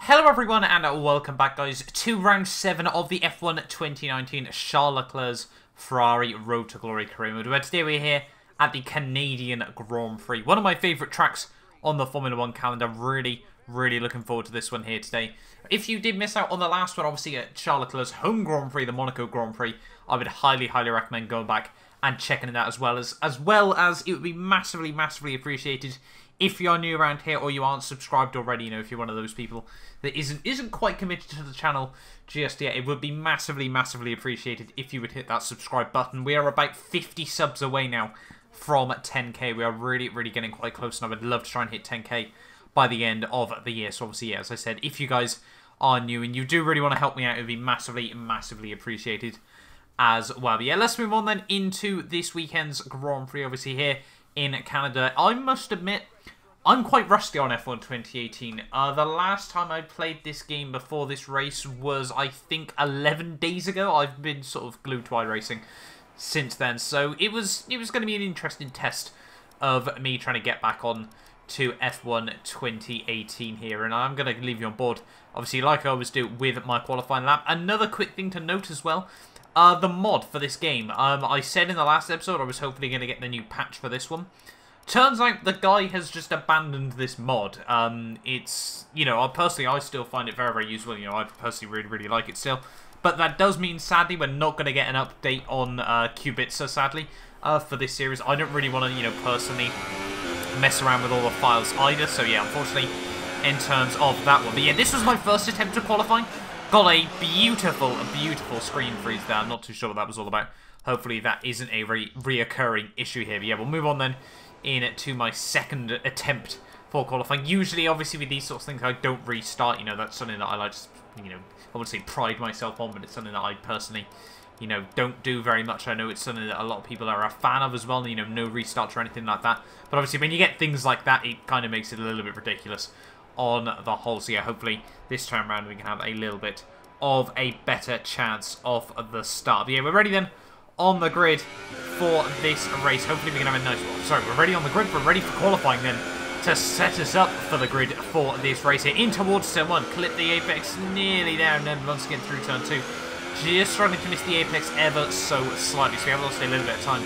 Hello everyone and welcome back guys to round 7 of the F1 2019 Charles Leclerc's Ferrari Road to Glory Career Mode, where today we're here at the Canadian Grand Prix. One of my favourite tracks on the Formula 1 calendar. Really looking forward to this one here today. If you did miss out on the last one, obviously at Charles Leclerc's home Grand Prix, the Monaco Grand Prix, I would highly recommend going back and checking it out as well as it would be massively appreciated if you're new around here or you aren't subscribed already. You know, if you're one of those people that isn't quite committed to the channel just yet, it would be massively appreciated if you would hit that subscribe button. We are about 50 subs away now from 10k. We are really getting quite close, and I would love to try and hit 10k by the end of the year. So obviously, yeah, as I said, if you guys are new and you do really want to help me out, it would be massively appreciated as well. But yeah, let's move on then into this weekend's Grand Prix, obviously here in Canada. I must admit, I'm quite rusty on F1 2018. The last time I played this game before this race was, I think, 11 days ago. I've been sort of glued to iRacing since then, so it was going to be an interesting test of me trying to get back on to F1 2018 here, and I'm going to leave you on board, obviously, like I always do with my qualifying lap. Another quick thing to note as well, the mod for this game. I said in the last episode I was hopefully going to get the new patch for this one. Turns out the guy has just abandoned this mod. It's, you know, I still find it very useful. You know, I personally really like it still. But that does mean, sadly, we're not going to get an update on Qubitsa, sadly, for this series. I don't really want to, you know, personally mess around with all the files either. So, yeah, unfortunately, in terms of that one. But, yeah, this was my first attempt at qualifying. Got a beautiful screen freeze there. I'm not too sure what that was all about. Hopefully, that isn't a reoccurring issue here. But, yeah, we'll move on then into my second attempt for qualifying. Usually, obviously, with these sorts of things, I don't restart. You know, that's something that I like to, you know, I would say pride myself on, but it's something that I personally, you know, don't do very much. I know it's something that a lot of people are a fan of as well, you know, no restarts or anything like that. But obviously, when you get things like that, it kind of makes it a little bit ridiculous on the whole. So yeah, hopefully this time around we can have a little bit of a better chance of the start. But yeah, we're ready then on the grid for this race. Hopefully we can have a nice one. Sorry, we're ready on the grid. We're ready for qualifying then to set us up for the grid for this race here. In towards turn 1. Clip the apex nearly there, and then once again through turn 2. Just struggling to miss the apex ever so slightly. So we have lost a little bit of time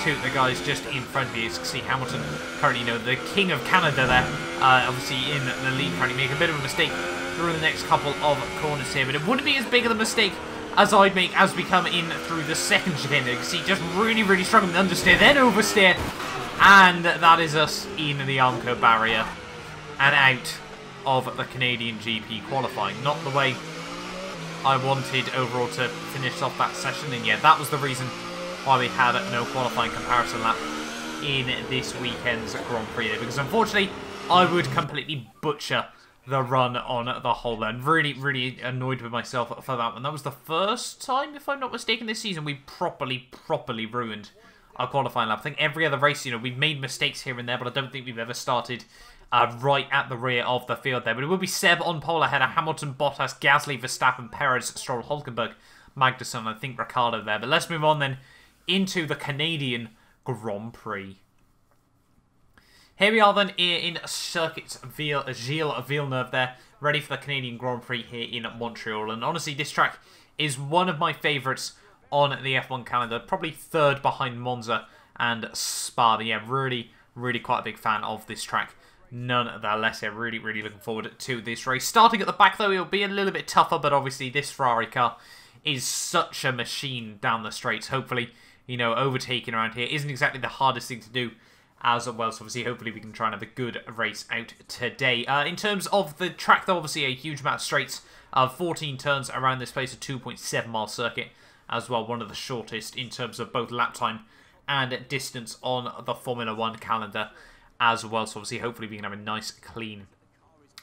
to the guys just in front of you. As you can see, Hamilton currently, you know, the king of Canada there, obviously in the lead, currently making a bit of a mistake through the next couple of corners here. But it wouldn't be as big of a mistake as I'd make as we come in through the second chicane. You can see just really struggling with understeer, then oversteer, and that is us in the Armco barrier and out of the Canadian GP qualifying. Not the way I wanted overall to finish off that session, and yeah, that was the reason why we had no qualifying comparison lap in this weekend's Grand Prix, because unfortunately I would completely butcher the run on the whole end. Really annoyed with myself for that one. That was the first time, if I'm not mistaken, this season we properly ruined our qualifying lap. I think every other race, you know, we've made mistakes here and there, but I don't think we've ever started right at the rear of the field there. But it will be Seb on pole ahead of Hamilton, Bottas, Gasly, Verstappen, Perez, Stroll, Hulkenberg, Magnussen, I think Ricciardo there. But let's move on then into the Canadian Grand Prix. Here we are then in Circuit Gilles Villeneuve there, ready for the Canadian Grand Prix here in Montreal. And honestly, this track is one of my favourites on the F1 calendar, probably third behind Monza and Spa. But yeah, really quite a big fan of this track. Nonetheless, yeah, really looking forward to this race. Starting at the back though, it'll be a little bit tougher, but obviously this Ferrari car is such a machine down the straights. Hopefully, you know, overtaking around here isn't exactly the hardest thing to do as well, so obviously hopefully we can try and have a good race out today. In terms of the track though, obviously a huge amount of straights, 14 turns around this place, a 2.7 mile circuit as well, one of the shortest in terms of both lap time and distance on the Formula 1 calendar as well. So obviously hopefully we can have a nice clean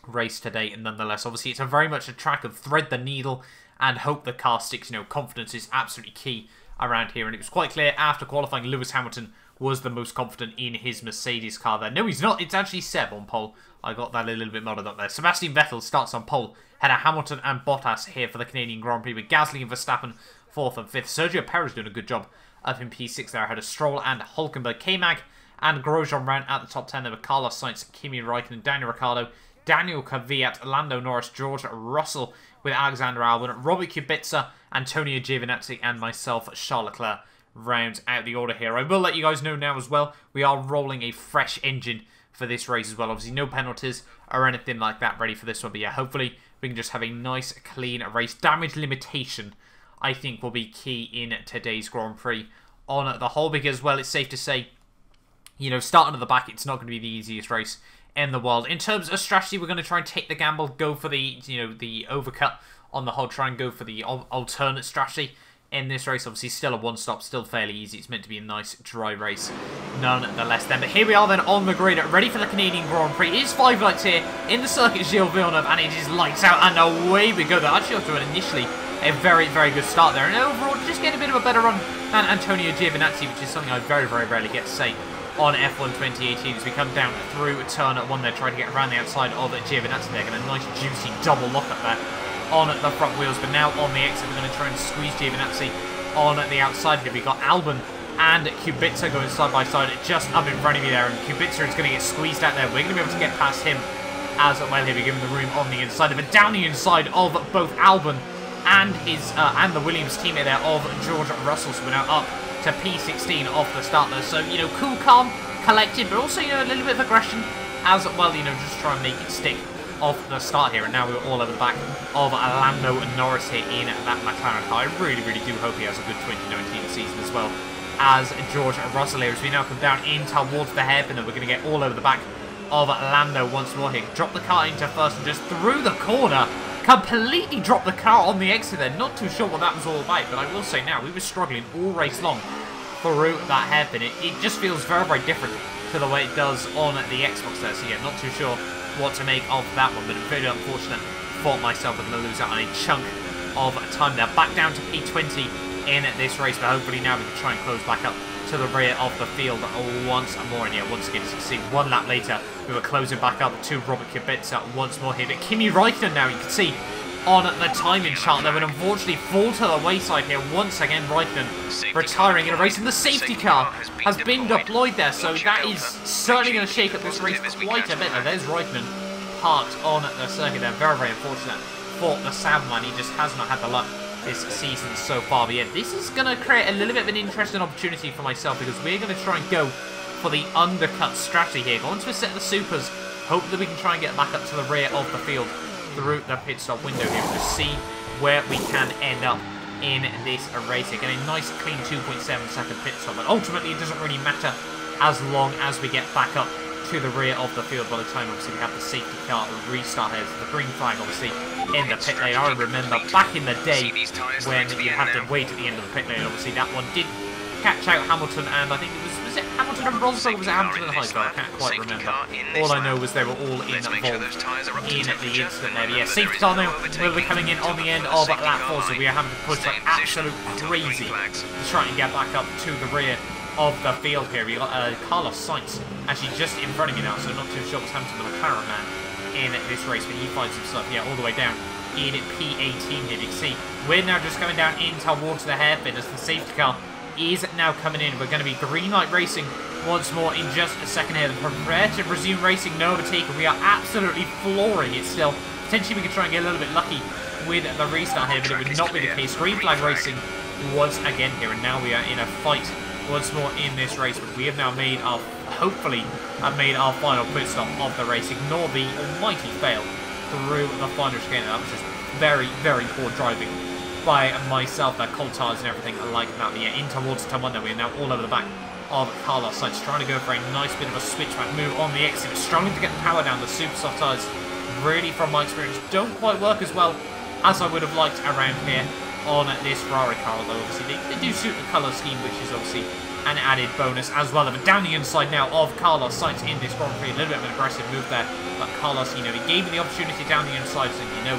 race today. And nonetheless, obviously it's very much a track of thread the needle and hope the car sticks. You know, confidence is absolutely key around here, and it was quite clear after qualifying Lewis Hamilton was the most confident in his Mercedes car there. No, he's not. It's actually Seb on pole. I got that a little bit muddled up there. Sebastian Vettel starts on pole. Had a Hamilton and Bottas here for the Canadian Grand Prix, with Gasly and Verstappen 4th and 5th. Sergio Perez doing a good job up in P6 there. Had a Stroll and Hulkenberg. K-Mag and Grosjean ran at the top 10. There were Carlos Sainz, Kimi Raikkonen, Daniel Ricciardo, Daniel Kvyat, Lando Norris, George Russell with Alexander Albon, Robert Kubica, Antonio Giovinazzi, and myself, Charles Leclerc, rounds out the order here. I will let you guys know now as well, we are rolling a fresh engine for this race as well. Obviously, no penalties or anything like that ready for this one. But yeah, hopefully we can just have a nice, clean race. Damage limitation, I think, will be key in today's Grand Prix on the whole. Because, well, it's safe to say, you know, starting at the back, it's not going to be the easiest race in the world. In terms of strategy, we're going to try and take the gamble, go for the, you know, the overcut on the whole, try and go for the alternate strategy in this race. Obviously, still a one-stop, still fairly easy. It's meant to be a nice, dry race, nonetheless then. But here we are then on the grid, ready for the Canadian Grand Prix. It is 5 lights here in the circuit Gilles Villeneuve, and it is lights out, and away we go. They're actually off to initially a very, very good start there. And overall, just getting a bit of a better run than Antonio Giovinazzi, which is something I very, very rarely get to say on F1 2018 as we come down through turn 1 there, trying to get around the outside of Giovinazzi there. Getting a nice, juicy double lock-up there on the front wheels, but now on the exit we're going to try and squeeze Giovinazzi on the outside here. We've got Albon and Kubica going side by side just up in front of me there, and Kubica is going to get squeezed out there. We're going to be able to get past him as well here. We're giving the room on the inside of it, down the inside of both Albon and his and the Williams teammate there of George Russell. So we're now up to P16 off the start there. So, you know, cool, calm, collected, but also, you know, a little bit of aggression as well, you know, just try and make it stick off the start here. And now we're all over the back of Lando Norris here in that McLaren car. I really, really do hope he has a good 2019 season as well as George Russell here, as we now come down in towards the hairpin, and we're going to get all over the back of Lando once more here. Drop the car into first and just through the corner. Completely dropped the car on the exit there. Not too sure what that was all about, but I will say now, we were struggling all race long through that hairpin. It just feels very, very different to the way it does on the Xbox there. So yeah, not too sure what to make of that one, but very unfortunate for myself. I'm going to lose out on a chunk of time there. Back down to P20 in this race, but hopefully now we can try and close back up to the rear of the field once more. And yeah, once again, as you can see, 1 lap later, we were closing back up to Robert Kubica once more here. But Kimi Räikkönen now, you can see on the timing chart there, would unfortunately fall to the wayside here. Once again, Räikkönen retiring in a race, and the safety car has been deployed there. So that is certainly going to shake up this race quite a bit. Now, there's Räikkönen parked on the circuit there. Very, very unfortunate for the Soundman. He just has not had the luck this season so far. But yeah, this is going to create a little bit of an interesting opportunity for myself, because we're going to try and go for the undercut strategy here. Go on to a set of the supers. Hope that we can try and get back up to the rear of the field through the pit stop window here. We'll just see where we can end up in this race here. Getting a nice clean 2.7 second pit stop, but ultimately it doesn't really matter as long as we get back up to the rear of the field by the time, obviously, we have the safety car restart here. So the green flag, obviously, in the pit lane. I remember back in the day when you had to wait at the end of the pit lane. Obviously, that one did catch out Hamilton, and I think it was it Hamilton and Rosberg, or was it Hamilton and Heidegger? I can't quite remember. All I know was they were all involved in the incident there. But yeah, safety car now will be coming in on the end of lap 4, so we are having to push like absolute crazy to try and get back up to the rear of the field here. We got Carlos Sainz actually just in front of me now, so not too sure what's happened to the McLaren man in this race, but he finds himself, yeah, all the way down in P18 here. You can see we're now just coming down in towards the hairpin as the safety car is now coming in. We're going to be green light racing once more in just a second here. Prepare to resume racing, no overtaking. We are absolutely flooring it still. Potentially we could try and get a little bit lucky with the restart here, but it would not be the case. Green flag racing once again here, and now we are in a fight once more in this race. But we have now made our, hopefully, made our final pit stop of the race. Ignore the almighty fail through the final chicane. That was just very, very poor driving by myself, their cold tires and everything like that. But yeah, in towards turn 1 there, we are now all over the back of Carlos Sainz, trying to go for a nice bit of a switchback move on the exit, struggling to get the power down. The super soft tires, really, from my experience, don't quite work as well as I would have liked around here on this Ferrari car, although obviously they do suit the colour scheme, which is obviously an added bonus as well. But down the inside now of Carlos Sainz in this Grand Prix, a little bit of an aggressive move there, but Carlos, you know, he gave me the opportunity down the inside, so you know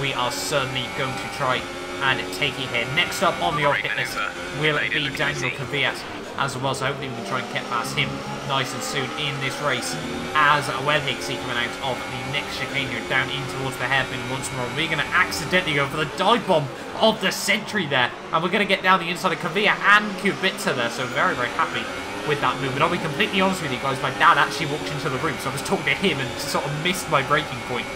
we are certainly going to try and take it here. Next up on the off hit list will be Daniel Kvyat as well, so hopefully we can try and get past him nice and soon in this race as well. Here, see coming out of the next chicane here, down in towards the hairpin once more. We're going to accidentally go for the dive bomb of the century there, and we're going to get down the inside of Kvyat and Kubica there, so very, very happy with that movement. I'll be completely honest with you guys, my dad actually walked into the room, so I was talking to him and sort of missed my braking point.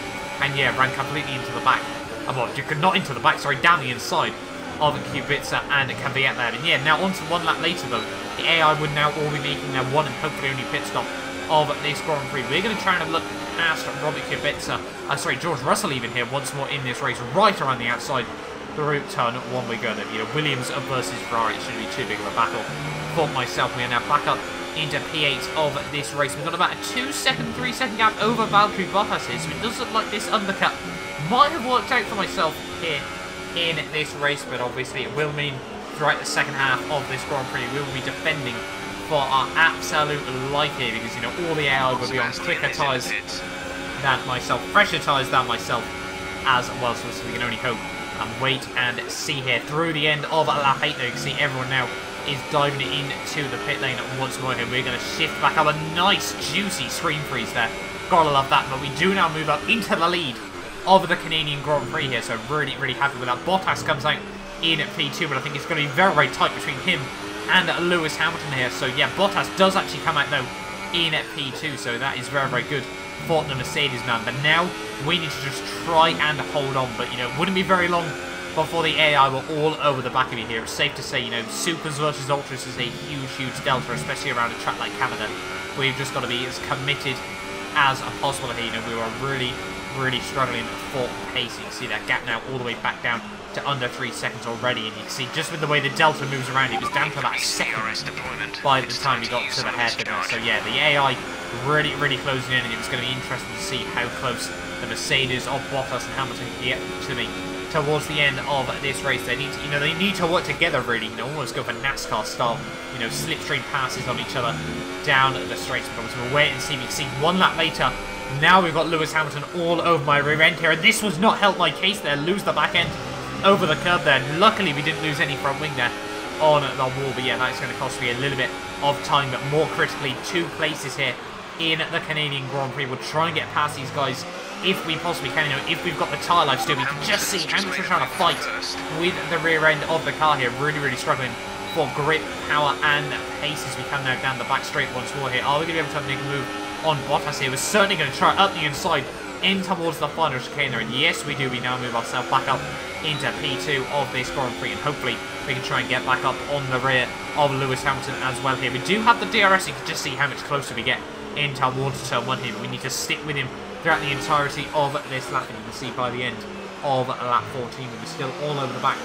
And yeah, ran completely into the back. Well, not into the back, sorry, down the inside of Kubica and Caveat there. And yeah, now on to one lap later though, the AI would now all be making their one and hopefully only pit stop of this Grand Prix. We're going to try and look past Robert Kubica, George Russell even here once more in this race, right around the outside. Through turn one we go then. You know, Williams versus Ferrari, it shouldn't be too big of a battle for myself. We are now back up into P8 of this race. We've got about a 2-second, 3-second gap over Valtteri Bottas here, so it does look like this undercut might have worked out for myself here in this race, but obviously it will mean throughout the second half of this Grand Prix we will be defending for our absolute life here, because, you know, all the AI will be on quicker tyres than myself, fresher tyres than myself as well, so we can only hope and wait and see here. Through the end of lap 8 though, you can see everyone now is diving into the pit lane once more here. We're going to shift back up. A nice juicy screen freeze there, gotta love that. But we do now move up into the lead of the Canadian Grand Prix here, so really happy with that. Bottas comes out in P2, but I think it's going to be very tight between him and Lewis Hamilton here. So yeah, Bottas does actually come out though in P2, so that is very good for the Mercedes man. But now we need to just try and hold on, but you know, it wouldn't be very long before the AI were all over the back of you here. It's safe to say, you know, Supers versus Ultras is a huge delta, especially around a track like Canada. We've just got to be as committed as possible here. You know, we were really struggling for pace. You can see that gap now all the way back down to under 3 seconds already, and you can see just with the way the delta moves around, it was down to about a second by the time we got to the hairpin there. So yeah, the AI really closing in, and it was going to be interesting to see how close the Mercedes of Bottas and Hamilton can get to me towards the end of this race. They need to, you know, they need to work together really, you know, almost go for NASCAR style, you know, slipstream passes on each other down the straight. But we'll wait and see. We can see one lap later. Now we've got Lewis Hamilton all over my rear end here, and this was not help my case there. Lose the back end over the curb there. Luckily we didn't lose any front wing there on the wall, but yeah, that's going to cost me a little bit of time. But more critically, 2 places here in the Canadian Grand Prix. We'll try and get past these guys if we possibly can. You know, if we've got the tyre life still, we can just see how much we're trying to fight with the rear end of the car here. Really struggling for grip, power and pace as we come now down the back straight once more here. Are we going to be able to make a move on Bottas here? We're certainly going to try up the inside in towards the final chicane there, and yes we do. We now move ourselves back up into P2 of this Grand Prix, and hopefully we can try and get back up on the rear of Lewis Hamilton as well here. We do have the DRS, you can just see how much closer we get in towards turn 1 here, but we need to stick with him throughout the entirety of this lap, and you can see by the end of lap 14 we're still all over the back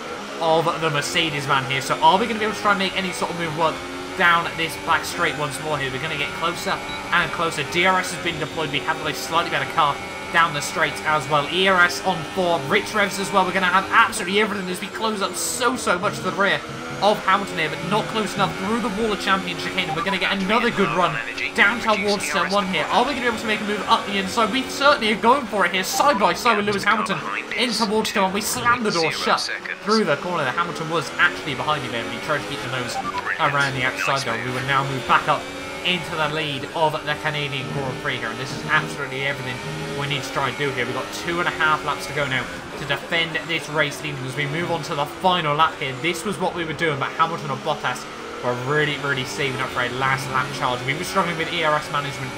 of the Mercedes man here. So are we going to be able to try and make any sort of move work down this back straight once more here? We're going to get closer and closer. DRS has been deployed. We have a slightly better car down the straight as well. ERS on 4, rich revs as well. We're going to have absolutely everything as we close up so much to the rear of Hamilton here, but not close enough through the wall of champion chicane. We're going to get another good run down towards turn 1 here. Are we going to be able to make a move up the inside? We certainly are going for it here, side by side with Lewis Hamilton in towards turn 1. We slammed the door shut through the corner there. Hamilton was actually behind me there, but he tried to keep the nose around the outside though. We will now move back up into the lead of the Canadian Grand Prix here, and this is absolutely everything we need to try and do here. We've got 2.5 laps to go now to defend this race lead as we move on to the final lap here. This was what we were doing, but Hamilton and Bottas were really saving up for a last lap charge. We were struggling with ERS management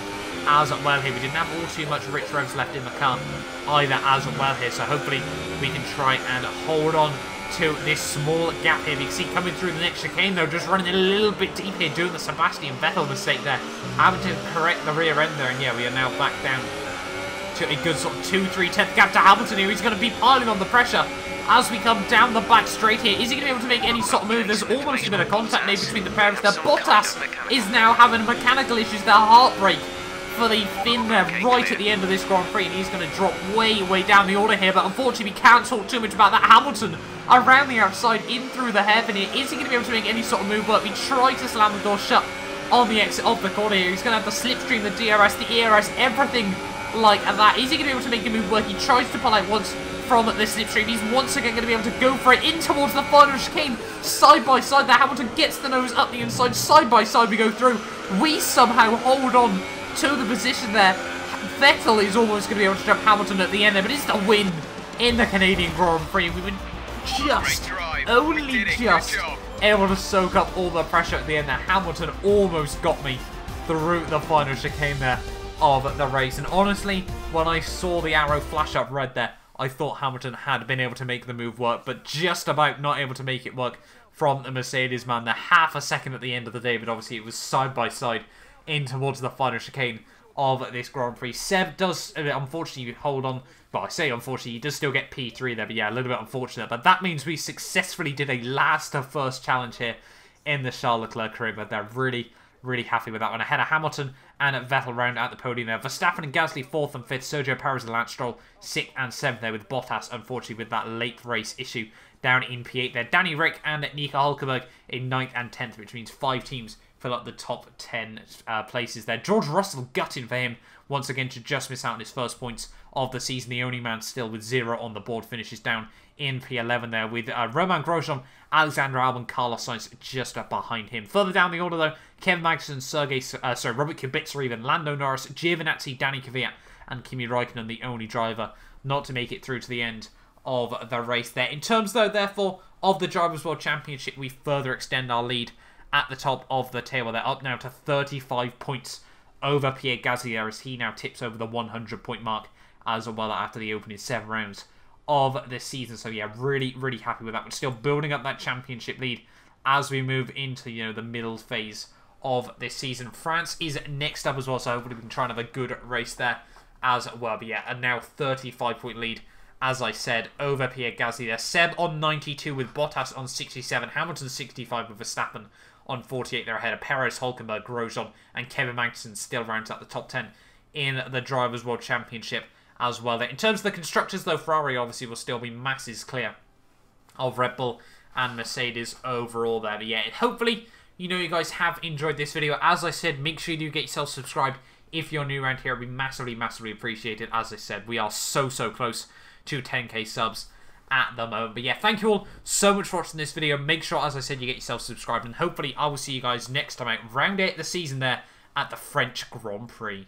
as well here. We didn't have all too much rich revs left in the car either as well here, so hopefully we can try and hold on to this small gap here. You can see coming through the next chicane though, just running a little bit deep here, doing the Sebastian Vettel mistake there, having to correct the rear end there, and yeah, we are now back down to a good sort of 2-3 tenth gap to Hamilton here. He's going to be piling on the pressure as we come down the back straight here. Is he going to be able to make any sort of move? There's almost a bit of contact made between the parents there. Bottas is now having mechanical issues there, heartbreak for the fin there right at the end of this Grand Prix, and he's going to drop way down the order here, but unfortunately we can't talk too much about that. Hamilton around the outside in through the hairpin here. Is he going to be able to make any sort of move work? We try to slam the door shut on the exit of the corner here. He's going to have the slipstream, the DRS, the ERS, everything like that. Is he going to be able to make a move work? He tries to pull out once from the slipstream. He's once again going to be able to go for it in towards the final chicane. Side by side there, Hamilton gets the nose up the inside. Side by side we go through. We somehow hold on to the position there. Vettel is almost going to be able to jump Hamilton at the end there, but it's the win in the Canadian Grand Prix. We were just, only just able to soak up all the pressure at the end there. Hamilton almost got me through the final chicane there of the race. And honestly, when I saw the arrow flash up red there, I thought Hamilton had been able to make the move work, but just about not able to make it work from the Mercedes man. They're half a second at the end of the day, but obviously it was side by side in towards the final chicane of this Grand Prix. Seb does, unfortunately, hold on. Well, I say unfortunately, he does still get P3 there, but yeah, a little bit unfortunate. But that means we successfully did a last to first challenge here in the Charles Leclerc career, but they're really, really happy with that one. Ahead of Hamilton and Vettel round out the podium there. Verstappen and Gasly 4th and 5th. Sergio Perez and Lance Stroll 6th and 7th there, with Bottas, unfortunately, with that late race issue down in P8 there. Danny Rick and Nico Hulkenberg in 9th and 10th, which means 5 teams fill up the top 10 places there. George Russell gutting for him once again to just miss out on his first points of the season. The only man still with 0 on the board finishes down in P11 there, with Romain Grosjean, Alexander Albon, Carlos Sainz just up behind him. Further down the order though, Kevin Magnussen, Robert Kubica even, Lando Norris, Giovinazzi, Danny Kvyat and Kimi Raikkonen, the only driver not to make it through to the end of the race there. In terms though, therefore, of the Drivers' World Championship, we further extend our lead at the top of the table. They're up now to 35 points over Pierre Gasly there, as he now tips over the 100 point mark as well after the opening 7 rounds of the season. So yeah, really, really happy with that. But still building up that championship lead as we move into, you know, the middle phase of this season. France is next up as well, so hopefully we can try and have a good race there as well. But yeah, a now 35 point lead, as I said, over Pierre Gasly there. Seb on 92 with Bottas on 67. Hamilton 65 with Verstappen on 48. They're ahead of Perez, Hulkenberg, Grosjean and Kevin Magnussen, still rounds out the top 10 in the Drivers' World Championship as well. In terms of the constructors though, Ferrari obviously will still be masses clear of Red Bull and Mercedes overall there. But yeah, hopefully, you know, you guys have enjoyed this video. As I said, make sure you do get yourself subscribed if you're new around here. It'd be massively, massively appreciated. As I said, we are so, so close to 10k subs at the moment. But yeah, thank you all so much for watching this video. Make sure, as I said, you get yourself subscribed, and hopefully I will see you guys next time out, round 8 of the season there at the French Grand Prix.